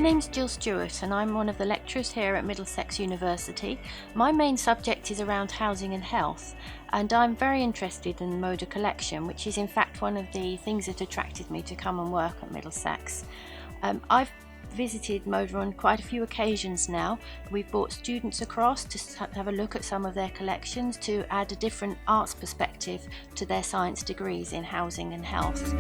name's Jill Stewart and I'm one of the lecturers here at Middlesex University. My main subject is around housing and health, and I'm very interested in the MoDA collection, which is in fact one of the things that attracted me to come and work at Middlesex. I've visited MoDA on quite a few occasions now. We've brought students across to have a look at some of their collections to add a different arts perspective to their science degrees in housing and health.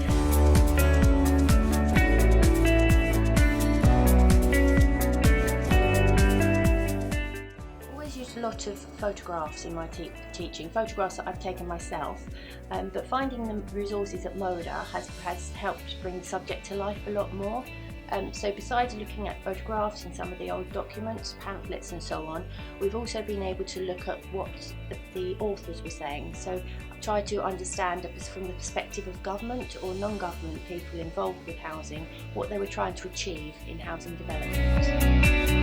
A lot of photographs in my teaching, photographs that I've taken myself, but finding the resources at MoDA has helped bring the subject to life a lot more. So besides looking at photographs and some of the old documents, pamphlets and so on, we've also been able to look at what the authors were saying. So I've tried to understand from the perspective of government or non-government people involved with housing, what they were trying to achieve in housing development.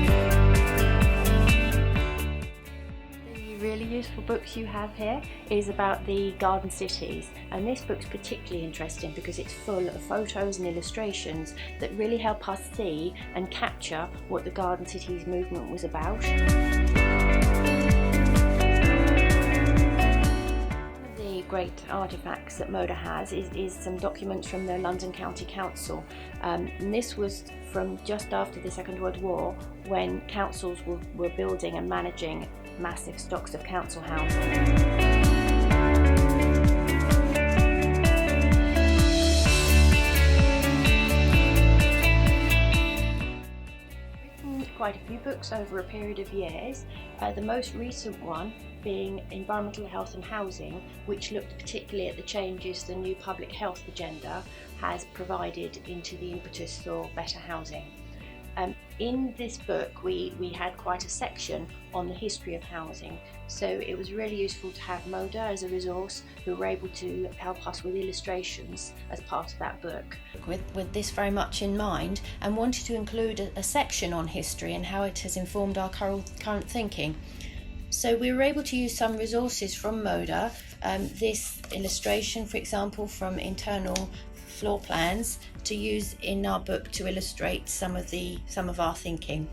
Really useful books you have here is about the garden cities, and this book's particularly interesting because it's full of photos and illustrations that really help us see and capture what the garden cities movement was about. One of the great artefacts that MoDA has is some documents from the London County Council, and this was from just after the Second World War, when councils were building and managing massive stocks of council housing. Written quite a few books over a period of years, the most recent one being Environmental Health and Housing, which looked particularly at the changes the new public health agenda has provided into the impetus for better housing. In this book we had quite a section on the history of housing, so it was really useful to have MoDA as a resource who were able to help us with illustrations as part of that book. With this very much in mind, and wanted to include a section on history and how it has informed our current thinking. So we were able to use some resources from MoDA, this illustration for example from internal floor plans, to use in our book to illustrate some of our thinking.